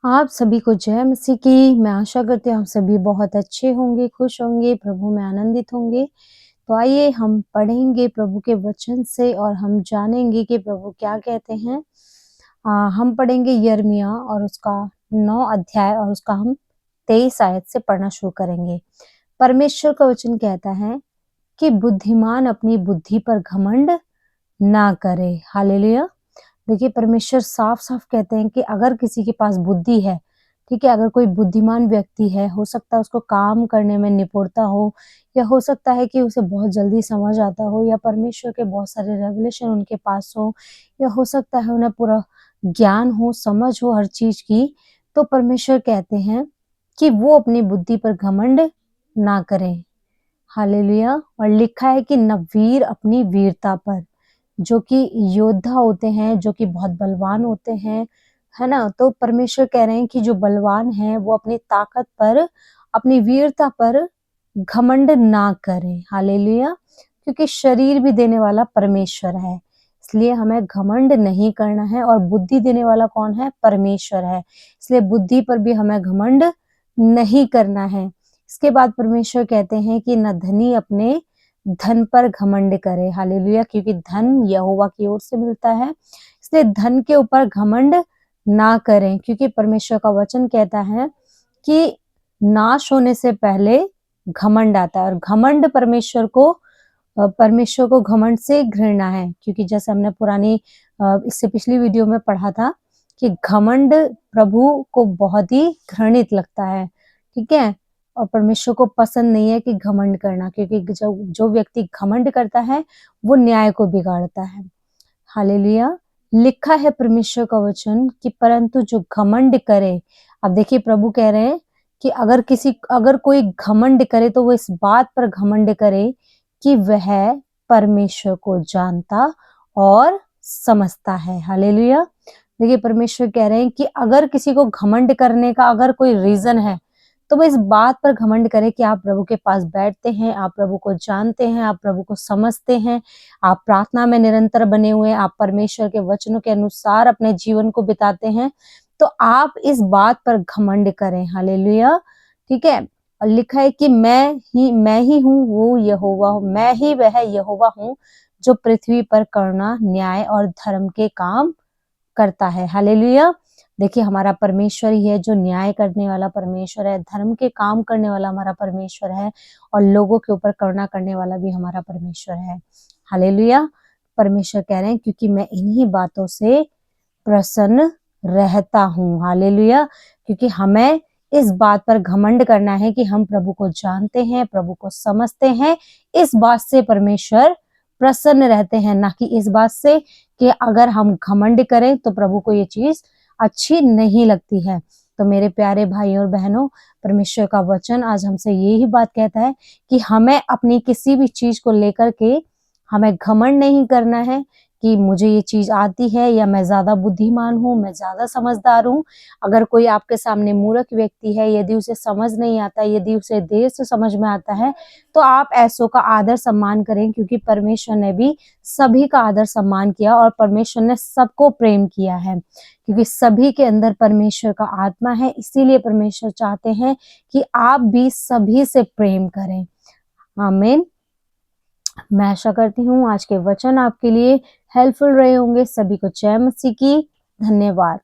आप सभी को जय मसीह की। मैं आशा करती हूँ आप सभी बहुत अच्छे होंगे, खुश होंगे, प्रभु में आनंदित होंगे। तो आइए हम पढ़ेंगे प्रभु के वचन से और हम जानेंगे कि प्रभु क्या कहते हैं। हम पढ़ेंगे यिर्मयाह और उसका 9 अध्याय और उसका हम 23 आयत से पढ़ना शुरू करेंगे। परमेश्वर का वचन कहता है कि बुद्धिमान अपनी बुद्धि पर घमंड ना करे। हालेलुया। देखिए, परमेश्वर साफ साफ कहते हैं कि अगर किसी के पास बुद्धि है, ठीक है, अगर कोई बुद्धिमान व्यक्ति है, हो सकता है उसको काम करने में निपुणता हो, या हो सकता है कि उसे बहुत जल्दी समझ आता हो, या परमेश्वर के बहुत सारे रेवलेशन उनके पास हो, या हो सकता है उन्हें पूरा ज्ञान हो, समझ हो हर चीज की। तो परमेश्वर कहते हैं कि वो अपनी बुद्धि पर घमंड ना करें। हालेलुया। और लिखा है कि नवीर अपनी वीरता पर, जो कि योद्धा होते हैं, जो कि बहुत बलवान होते हैं, है ना। तो परमेश्वर कह रहे हैं कि जो बलवान है वो अपनी ताकत पर, अपनी वीरता पर घमंड ना करें। हालेलुया। क्योंकि शरीर भी देने वाला परमेश्वर है, इसलिए हमें घमंड नहीं करना है। और बुद्धि देने वाला कौन है? परमेश्वर है, इसलिए बुद्धि पर भी हमें घमंड नहीं करना है। इसके बाद परमेश्वर कहते हैं कि न धनी अपने धन पर घमंड करे। हालेलुया। क्योंकि धन यहोवा की ओर से मिलता है, इसलिए धन के ऊपर घमंड ना करें। क्योंकि परमेश्वर का वचन कहता है कि नाश होने से पहले घमंड आता है, और घमंड परमेश्वर को घमंड से घृणा है। क्योंकि जैसे हमने इससे पिछली वीडियो में पढ़ा था कि घमंड प्रभु को बहुत ही घृणित लगता है, ठीक है, और परमेश्वर को पसंद नहीं है कि घमंड करना। क्योंकि जो व्यक्ति घमंड करता है वो न्याय को बिगाड़ता है। हालेलुया। लिखा है परमेश्वर का वचन कि परंतु जो घमंड करे, अब देखिए प्रभु कह रहे हैं कि अगर कोई घमंड करे तो वो इस बात पर घमंड करे कि वह परमेश्वर को जानता और समझता है। हालेलुया। देखिए, परमेश्वर कह रहे हैं कि अगर किसी को घमंड करने का अगर कोई रीजन है, तो वो इस बात पर घमंड करे कि आप प्रभु के पास बैठते हैं, आप प्रभु को जानते हैं, आप प्रभु को समझते हैं, आप प्रार्थना में निरंतर बने हुए हैं, आप परमेश्वर के वचनों के अनुसार अपने जीवन को बिताते हैं, तो आप इस बात पर घमंड करें। हालेलुया। ठीक है। और लिखा है कि मैं ही हूँ वो यहोवा हूँ, मैं ही वह यहोवा हूँ जो पृथ्वी पर करुणा, न्याय और धर्म के काम करता है। हालेलुया। देखिए, हमारा परमेश्वर ही है जो न्याय करने वाला परमेश्वर है, धर्म के काम करने वाला हमारा परमेश्वर है, और लोगों के ऊपर करुणा करने वाला भी हमारा परमेश्वर है। हालेलुया। परमेश्वर कह रहे हैं क्योंकि मैं इन्हीं बातों से प्रसन्न रहता हूँ। हालेलुया। क्योंकि हमें इस बात पर घमंड करना है कि हम प्रभु को जानते हैं, प्रभु को समझते हैं। इस बात से परमेश्वर प्रसन्न रहते हैं, ना कि इस बात से कि अगर हम घमंड करें तो प्रभु को ये चीज अच्छी नहीं लगती है। तो मेरे प्यारे भाई और बहनों, परमेश्वर का वचन आज हमसे यही बात कहता है कि हमें अपनी किसी भी चीज को लेकर के हमें घमंड नहीं करना है कि मुझे ये चीज आती है, या मैं ज्यादा बुद्धिमान हूँ, मैं ज्यादा समझदार हूँ। अगर कोई आपके सामने मूर्ख व्यक्ति है, यदि उसे समझ नहीं आता, यदि उसे देर से समझ में आता है, तो आप ऐसों का आदर सम्मान करें। क्योंकि परमेश्वर ने भी सभी का आदर सम्मान किया, और परमेश्वर ने सबको प्रेम किया है। क्योंकि सभी के अंदर परमेश्वर का आत्मा है, इसीलिए परमेश्वर चाहते हैं कि आप भी सभी से प्रेम करें। आमीन। मैं आशा करती हूँ आज के वचन आपके लिए हेल्पफुल रहे होंगे। सभी को जय मसीह की। धन्यवाद।